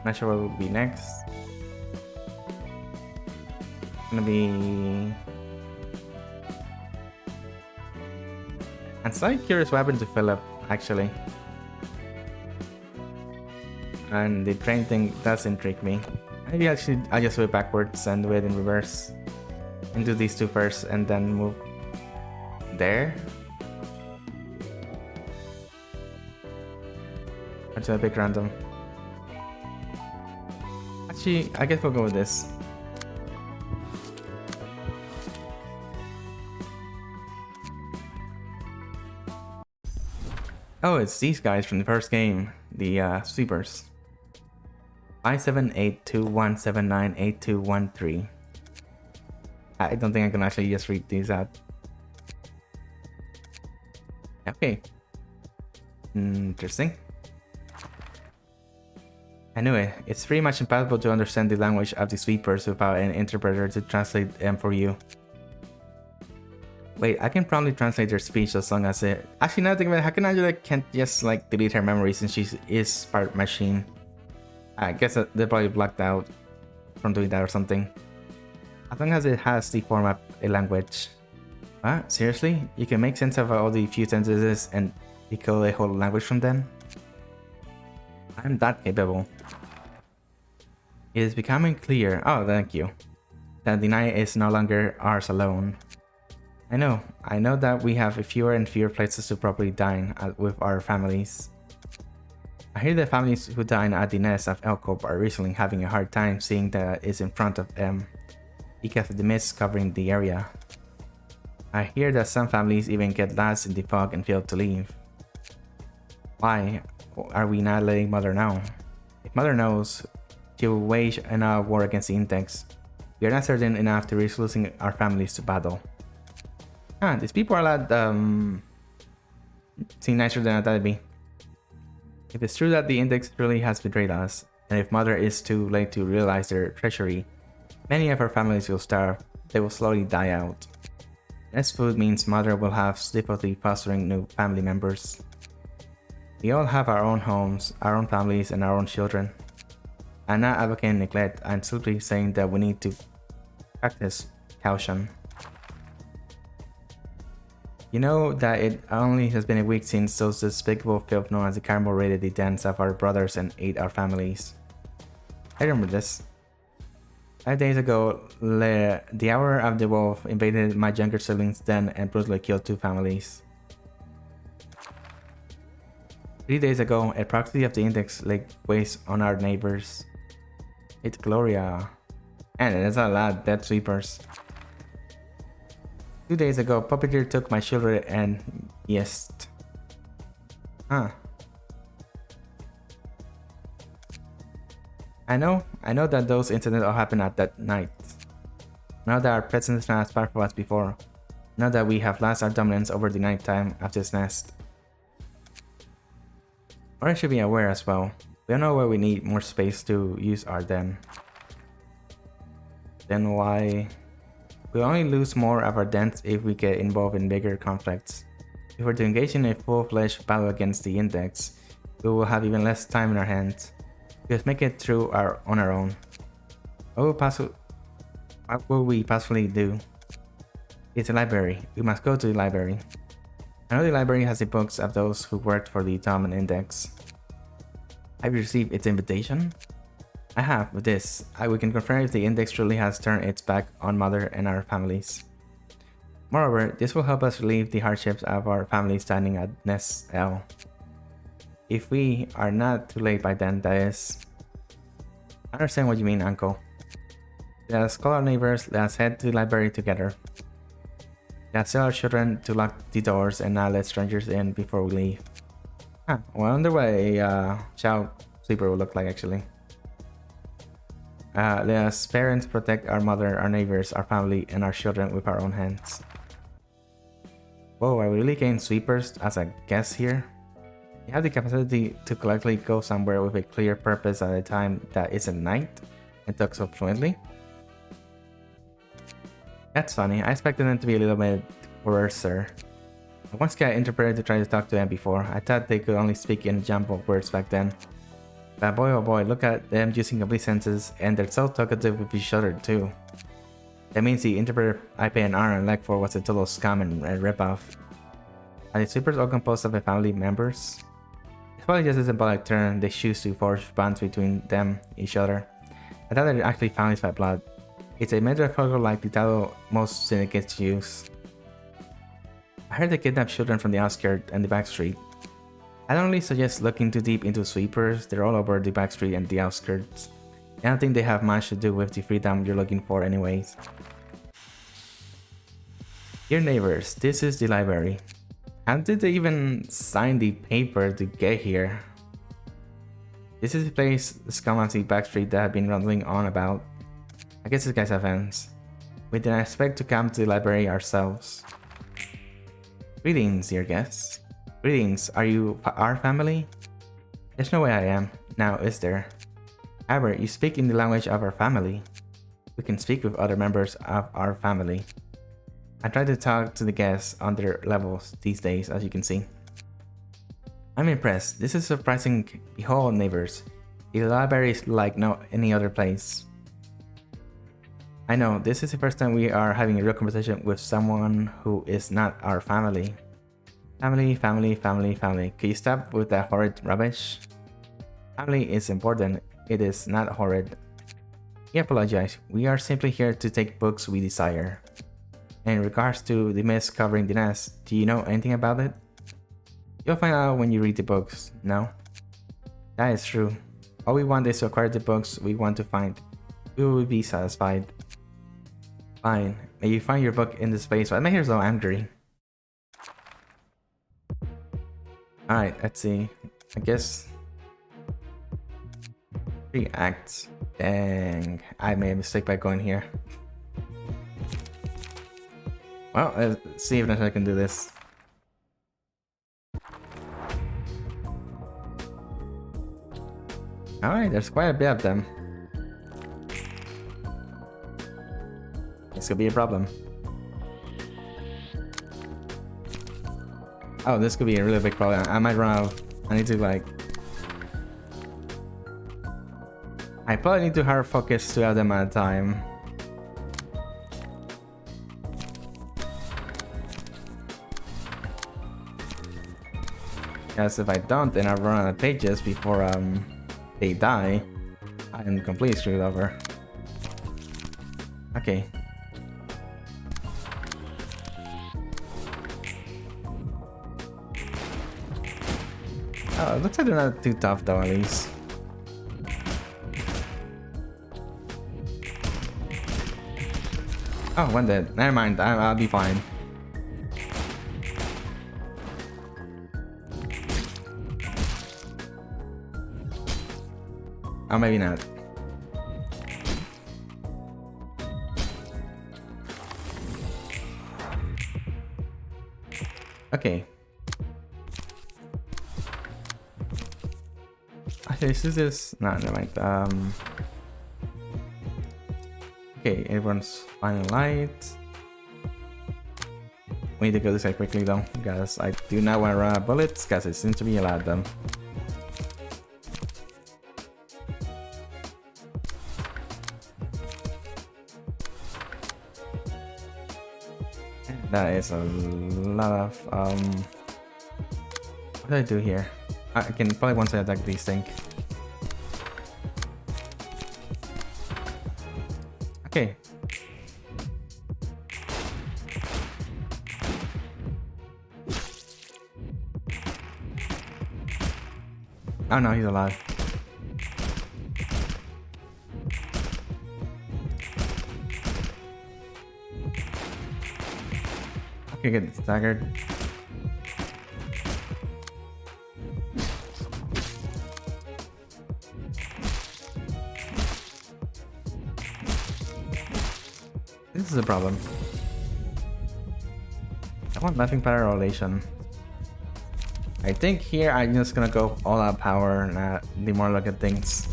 Not sure what will be next. Gonna be I'm slightly curious what happened to Philip, actually. And the train thing does intrigue me. Maybe actually I'll just do it backwards and do it in reverse. And do these two first and then move there. That's a bit random. Actually, I guess we'll go with this. Oh, it's these guys from the first game, the sweepers. 57821798213. I don't think I can actually just read these out. Okay. Interesting. Anyway, it's pretty much impossible to understand the language of the sweepers without an interpreter to translate them for you. Wait, I can probably translate their speech as long as it... Actually, now that I think about it, how can Angela can't just like delete her memory since she is part machine? I guess they're probably blocked out from doing that or something. As long as it has the form of a language. What? Seriously? You can make sense of all the few sentences and decode a whole language from them? I'm that capable. It is becoming clear, oh thank you, that the night is no longer ours alone. I know that we have fewer and fewer places to properly dine with our families. I hear that families who dine at the nest of Elcorp are recently having a hard time seeing that it's in front of them because of the mist covering the area. I hear that some families even get lost in the fog and fail to leave. Why are we not letting Mother know? If Mother knows, she will wage another war against the Intex. We are not certain enough to risk losing our families to battle. These people are a lot seem nicer than I thought it'd be. If it's true that the Index really has betrayed us, and if Mother is too late to realize their treachery, many of our families will starve. They will slowly die out. Less food means Mother will have difficulty fostering new family members. We all have our own homes, our own families, and our own children. I'm not advocating neglect, I'm simply saying that we need to practice caution. You know that it only has been a week since those despicable filth known as the Carmel raided the dens of our brothers and ate our families. I remember this. 5 days ago, the Hour of the Wolf invaded my younger siblings' den and brutally killed 2 families. 3 days ago, a proxy of the Index laid waste on our neighbors. It's Gloria. And there's a lot of dead sweepers. 2 days ago, Puppeteer took my children and yes. I know that those incidents all happen at that night. I know that our presence is not as powerful as before. I know that we have lost our dominance over the nighttime of this nest. Or I should be aware as well. We don't know where we need more space to use our den. Then why? We only lose more of our dens if we get involved in bigger conflicts. If we're to engage in a full-fledged battle against the Index, we will have even less time in our hands. Just make it through on our own. What will we possibly do? It's a library. We must go to the library. I know the library has the books of those who worked for the Dominant Index. Have you received its invitation? I have. With this, we can confirm if the Index truly has turned its back on Mother and our families. Moreover, this will help us relieve the hardships of our family standing at Nest L. If we are not too late by then, that is. I understand what you mean, Uncle. Let us call our neighbors, let us head to the library together. Let us tell our children to lock the doors and not let strangers in before we leave. Well, I wonder what a child sleeper would look like actually. Let us parents protect our mother, our neighbors, our family, and our children with our own hands. Whoa, are we really getting sweepers as a guest here? You have the capacity to collectively go somewhere with a clear purpose at a time that isn't night and talk so fluently? That's funny. I expected them to be a little bit coarser. I once got interpreted to try to talk to them before. I thought they could only speak in jumbled words back then. But boy oh boy, look at them using complete sentences, and they're so talkative with each other too. That means the interpreter I pay an arm and leg for was a total scam and ripoff. Are the sweepers all composed of family members? It's probably just a symbolic term they choose to forge bonds between them, each other. I thought they're actually families by blood. It's a metaphor like the title most syndicates use. I heard they kidnap children from the outskirts and the back street. I don't really suggest looking too deep into sweepers. They're all over the back street and the outskirts. I don't think they have much to do with the freedom you're looking for anyways. Dear neighbors, this is the library. How did they even sign the paper to get here? This is the place, the scum of the back street that I've been rambling on about. I guess these guys have fans. We didn't expect to come to the library ourselves. Greetings, dear guests. Greetings, are you our family? There's no way I am. Now, is there? However, you speak in the language of our family. We can speak with other members of our family. I try to talk to the guests on their levels these days, as you can see. I'm impressed. This is surprising. Behold, neighbors. The library is like no any other place. I know, this is the first time we are having a real conversation with someone who is not our family. Family, family, family, family. Can you stop with that horrid rubbish? Family is important. It is not horrid. We apologize. We are simply here to take books we desire. In regards to the mist covering the nest, do you know anything about it? You'll find out when you read the books, no? That is true. All we want is to acquire the books we want to find. We will be satisfied. Fine. May you find your book in this place. Why am I here so angry? Alright, let's see. I guess 3 acts. Dang, I made a mistake by going here. Well, let's see if I can do this. Alright, there's quite a bit of them. This could be a problem. Oh, this could be a really big problem. I might run out. I need to like... I probably need to hard focus 2 of them at a time. Because if I don't, then I'll run out of pages before they die. I'm completely screwed over. Okay. Oh, it looks like they're not too tough though, at least. Oh, one dead. Never mind, I'll be fine. Oh, maybe not. Okay. Actually, this is no, never mind. Okay, everyone's finding light. We need to go this way quickly though, because I do not want to run out of bullets, because it seems to be a lot of them. That is a lot of what do I do here? I can probably once I attack these things. Okay. Oh no, he's alive. Okay, get staggered. This is a problem. I want nothing but relation. I think here I'm just gonna go all out power and be more look at things.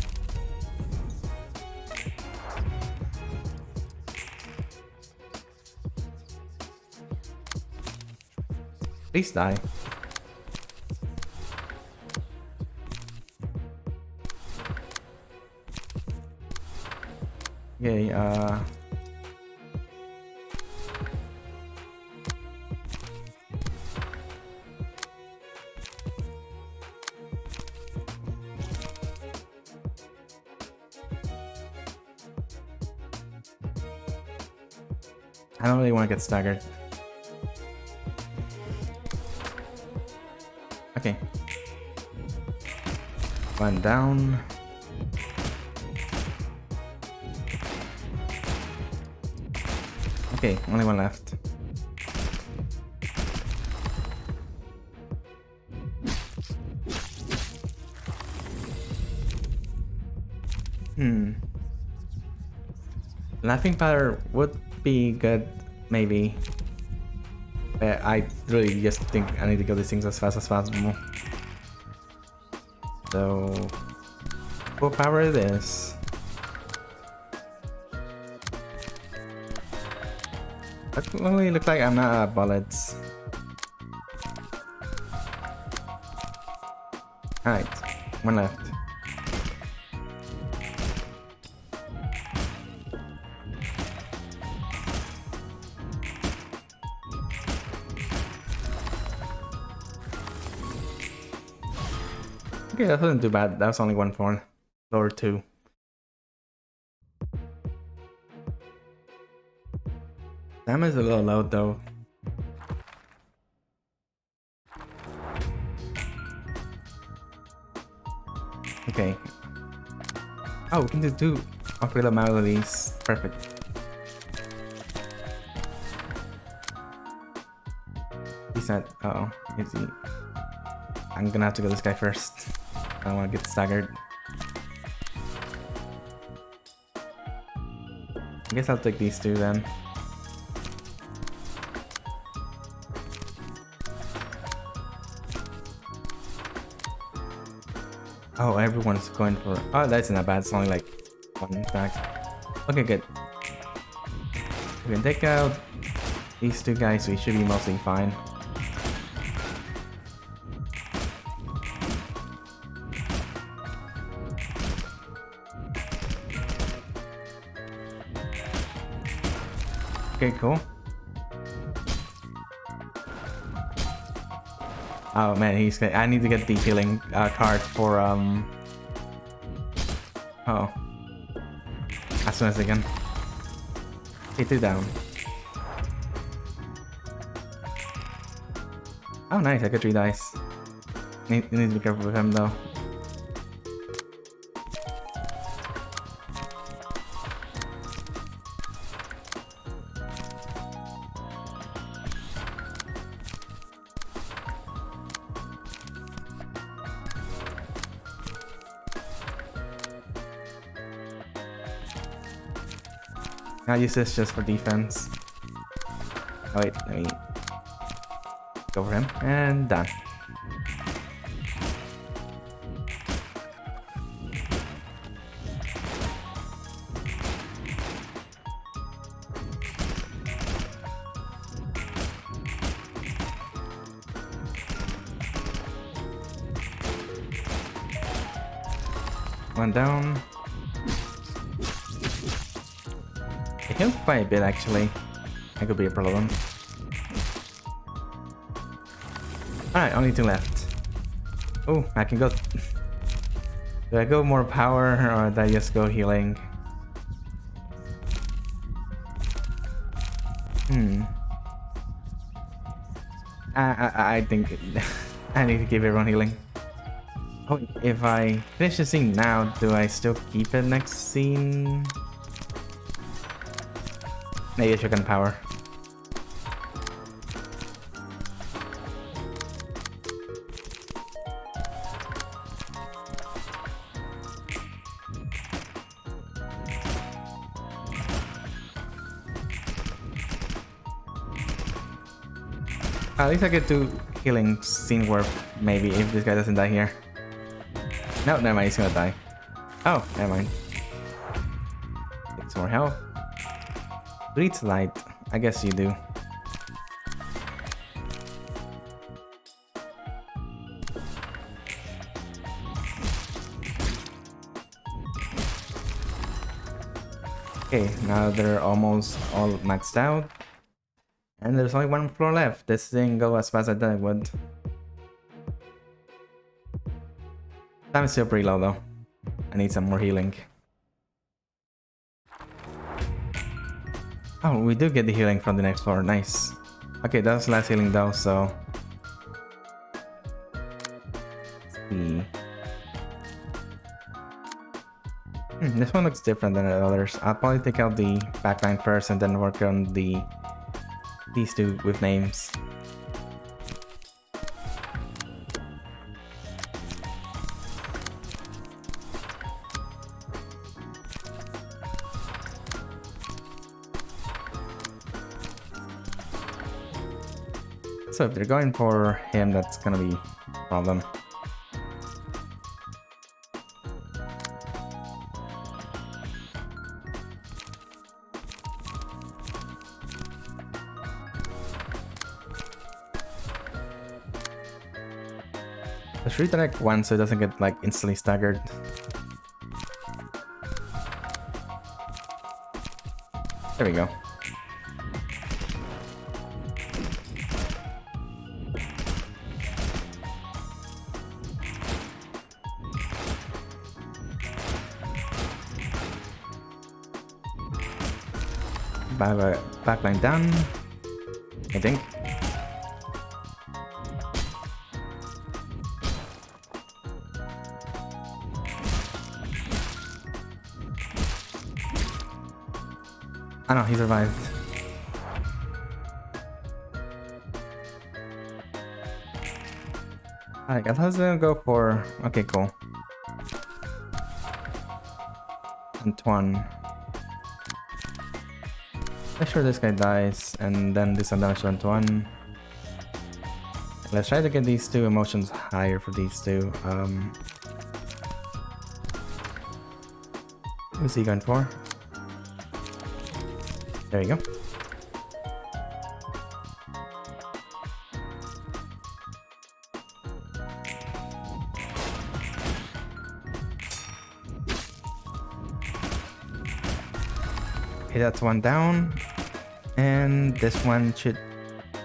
Please die. Okay, I don't really want to get staggered. Okay. One down. Okay, only one left. Laughing powder would be good, maybe. But I really just think I need to kill these things as fast as possible. So, full power it is. That only looks like I'm out of bullets. Alright, one left. Okay, that wasn't too bad. That was only one thorn. Or two. Damage is a little low though. Okay. Oh, we can do two upgrade melodies. Perfect. He's not. Uh oh. Is he? I'm gonna have to go this guy first. I don't want to get staggered. I guess I'll take these two then. Oh, everyone's going for. Oh, that's not bad. It's only like one attack. Okay, good. We can take out these two guys. We should be mostly fine. Okay, cool. Oh man, he's. I need to get the healing card for Oh, as soon as I can. Okay, two down. Oh nice, I got 3 dice. Need to be careful with him though. I use this just for defense. Oh wait, let me... Go for him. And done. One down. I healed quite a bit actually. That could be a problem. Alright, only 2 left. Oh, I can go. Do I go more power or do I just go healing? I think I need to give everyone healing. Oh, if I finish the scene now, do I still keep it next scene? Maybe I should can power. At least I get to healing scene warp, maybe, if this guy doesn't die here. No, never mind, he's gonna die. Oh, never mind. Take some more health. Breathe light. I guess you do. Okay, now they're almost all maxed out. And there's only 1 floor left. This didn't go as fast as I thought it would. Time is still pretty low though. I need some more healing. Oh, we do get the healing from the next floor. Nice. Okay, that was the last healing though, so... Let's see. This one looks different than the others. I'll probably take out the backline first and then work on these two with names. So if they're going for him, that's gonna be a problem. Let's redirect one so it doesn't get like instantly staggered. There we go. Backline down, I think. Oh no, he survived. Alright, I was gonna go for... Okay, cool. Antoine. Make sure this guy dies, and then do some damage to Antoine. Let's try to get these two emotions higher for these two. Who's he going for? There you go. Okay, that's one down. And this one should...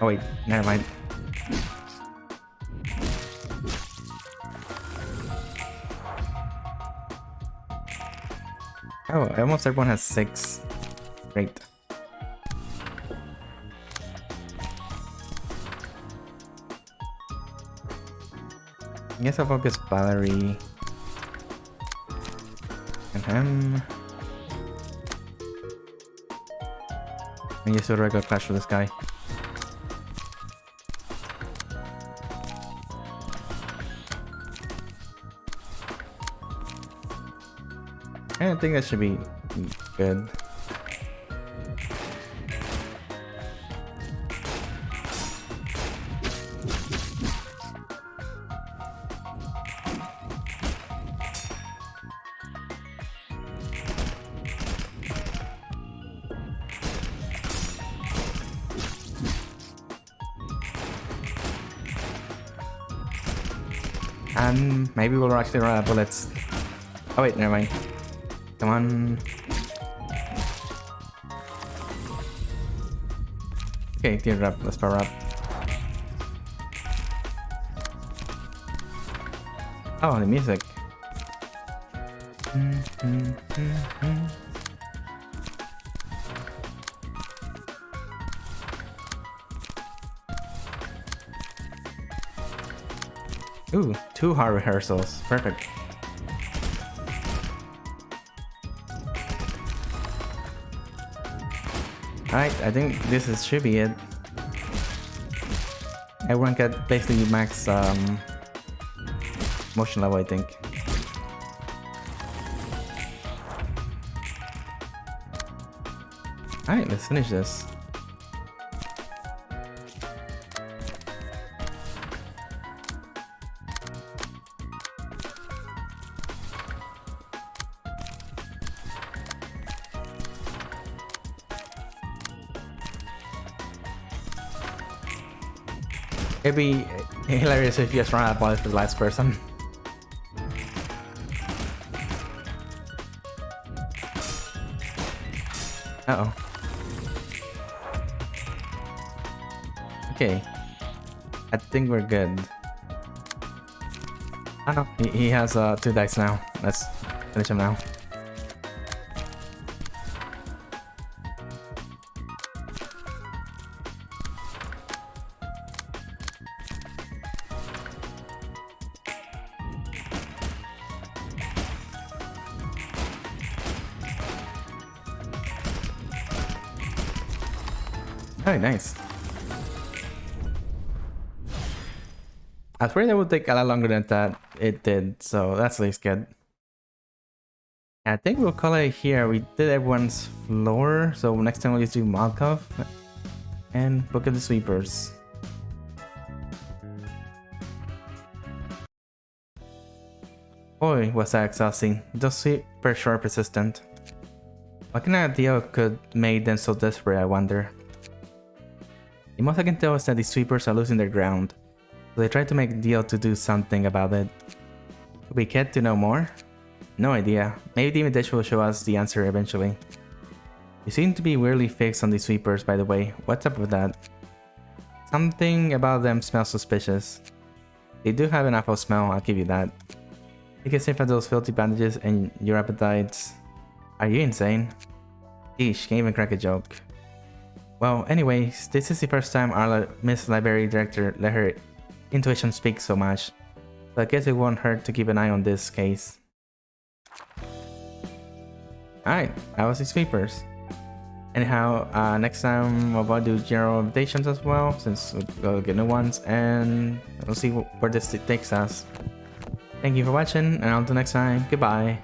Oh wait, never mind. Oh, almost everyone has 6. Great. I guess I'll focus Valerie and him. And just do a regular clash for this guy. I think that should be good. And maybe we'll actually run out of bullets. Oh wait, never mind. Come on. Okay, gear up. Let's power up. Oh, the music. Ooh, 2 hard rehearsals. Perfect. Alright, I think should be it. Everyone got basically max motion level, I think. Alright, let's finish this. It'd be hilarious if you just run out of bullets for the last person. Uh-oh. Okay. I think we're good. Oh no, he has 2 dice now. Let's finish him now. Very nice. I was worried that would take a lot longer than that it did, so that's at least good. I think we'll call it here. We did everyone's floor, so next time we'll just do Malkov and Book of the Sweepers. Boy, was that exhausting. Those sweepers sure persistent. What kind of deal could make them so desperate, I wonder? The most I can tell is that the sweepers are losing their ground, so they try to make a deal to do something about it. Could we get to know more? No idea. Maybe the invitation will show us the answer eventually. You seem to be weirdly fixed on the sweepers, by the way. What's up with that? Something about them smells suspicious. They do have an awful smell, I'll give you that. You can sniff at those filthy bandages and your appetites. Are you insane? Eesh, can't even crack a joke. Well, anyways, this is the first time our Miss Library Director let her intuition speak so much, so I guess it won't hurt to keep an eye on this case. Alright, that was the sweepers. Anyhow, next time we'll do general invitations as well, since we'll get new ones, and we'll see where this takes us. Thank you for watching, and until next time, goodbye.